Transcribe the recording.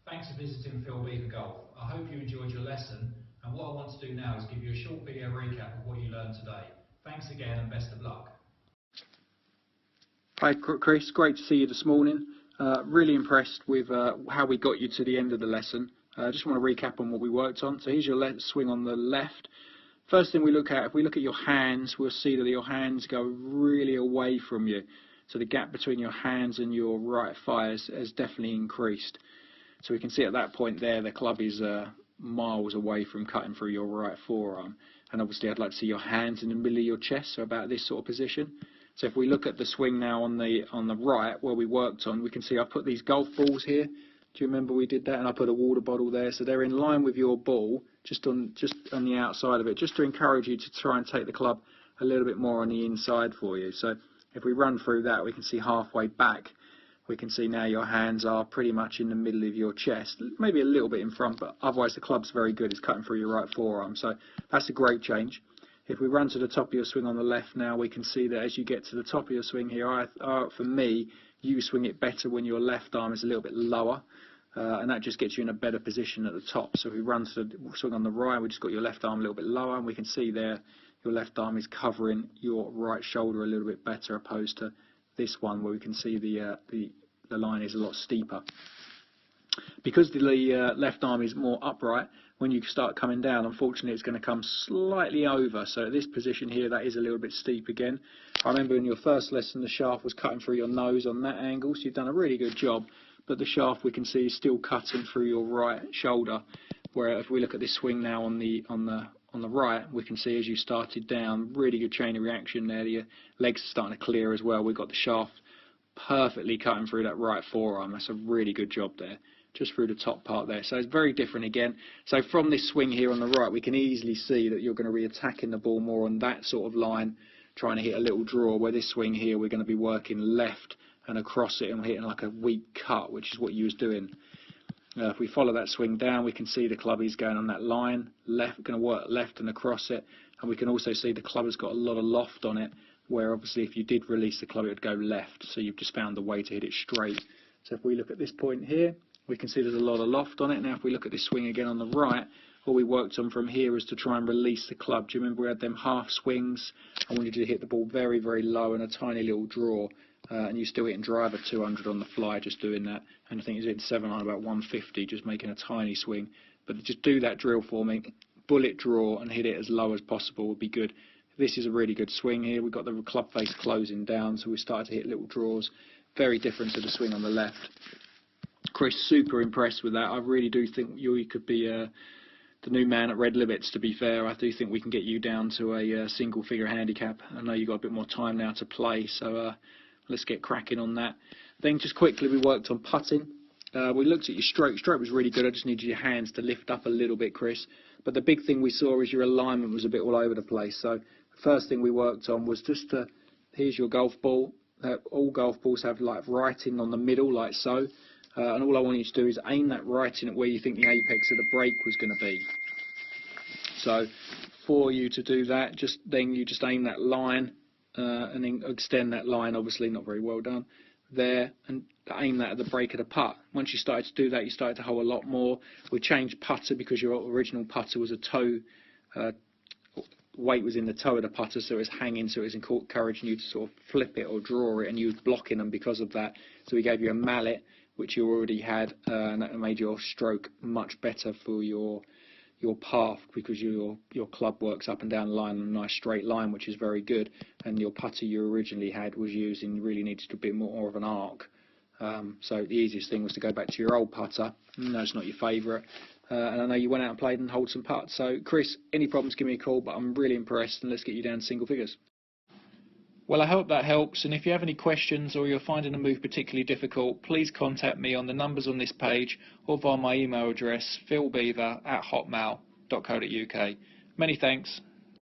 Thanks for visiting Beever Golf. I hope you enjoyed your lesson, and what I want to do now is give you a short video recap of what you learned today. Thanks again and best of luck. Hi Chris, great to see you this morning. Really impressed with how we got you to the end of the lesson. I just want to recap on what we worked on. So here's your swing on the left. First thing we look at, if we look at your hands, we'll see that your hands go really away from you. So the gap between your hands and your right thigh has definitely increased. So we can see at that point there the club is miles away from cutting through your right forearm. And obviously I'd like to see your hands in the middle of your chest, so about this sort of position. So if we look at the swing now on the right where we worked on, we can see I put these golf balls here. Do you remember we did that? And I put a water bottle there, so they're in line with your ball, just on the outside of it, just to encourage you to try and take the club a little bit more on the inside for you. So if we run through that, we can see halfway back, we can see now your hands are pretty much in the middle of your chest, maybe a little bit in front, but otherwise the club's very good. It's cutting through your right forearm, so that's a great change. If we run to the top of your swing on the left now, we can see that as you get to the top of your swing here, for me, you swing it better when your left arm is a little bit lower, and that just gets you in a better position at the top. So if we run to the swing on the right, we just got your left arm a little bit lower, and we can see there your left arm is covering your right shoulder a little bit better, opposed to this one where we can see the line is a lot steeper. Because the left arm is more upright, when you start coming down, unfortunately it's going to come slightly over. So at this position here, that is a little bit steep again. I remember in your first lesson the shaft was cutting through your nose on that angle, so you've done a really good job, but the shaft we can see is still cutting through your right shoulder, where if we look at this swing now on the right, we can see as you started down, really good chain of reaction there. Your legs are starting to clear as well. We've got the shaft perfectly cutting through that right forearm. That's a really good job there, just through the top part there. So it's very different again. So from this swing here on the right, we can easily see that you're going to be attacking the ball more on that sort of line, trying to hit a little draw, where this swing here we're going to be working left and across it and hitting like a weak cut, which is what you was doing. If we follow that swing down, we can see the club is going on that line, left, going to work left and across it, and we can also see the club has got a lot of loft on it, where obviously if you did release the club it would go left, so you've just found the way to hit it straight. So if we look at this point here, we can see there's a lot of loft on it. Now if we look at this swing again on the right, all we worked on from here is to try and release the club. Do you remember we had them half swings? I wanted you to hit the ball very, very low and a tiny little draw, and you still hitting driver 200 on the fly just doing that, and I think it's hitting 7 on about 150, just making a tiny swing. But just do that drill for me, bullet draw and hit it as low as possible would be good. This is a really good swing here. We've got the club face closing down, so we started to hit little draws. Very different to the swing on the left. Chris, super impressed with that. I really do think you could be the new man at Red Limits, to be fair. I do think we can get you down to a single figure handicap. I know you've got a bit more time now to play, so let's get cracking on that. Then just quickly, we worked on putting. We looked at your stroke. Stroke was really good. I just needed your hands to lift up a little bit, Chris. But the big thing we saw is your alignment was a bit all over the place. So the first thing we worked on was just here's your golf ball. All golf balls have like writing on the middle, like so. And all I want you to do is aim that writing at where you think the apex of the break was going to be. So for you to do that, you just aim that line and then extend that line, obviously not very well done, there, and aim that at the break of the putt. Once you started to do that, you started to hole a lot more. We changed putter because your original putter was a toe, weight was in the toe of the putter, so it was hanging, so it was encouraging you to sort of flip it or draw it, and you was blocking them because of that. So we gave you a mallet, which you already had, and that made your stroke much better for your path, because your club works up and down the line in a nice straight line, which is very good, and your putter you originally had was using really needed a bit more of an arc. So the easiest thing was to go back to your old putter. No, it's not your favourite, and I know you went out and played and holed some putts. So Chris, any problems give me a call, but I'm really impressed, and let's get you down to single figures. Well, I hope that helps, and if you have any questions or you're finding a move particularly difficult, please contact me on the numbers on this page or via my email address philbeaver@hotmail.co.uk. Many thanks.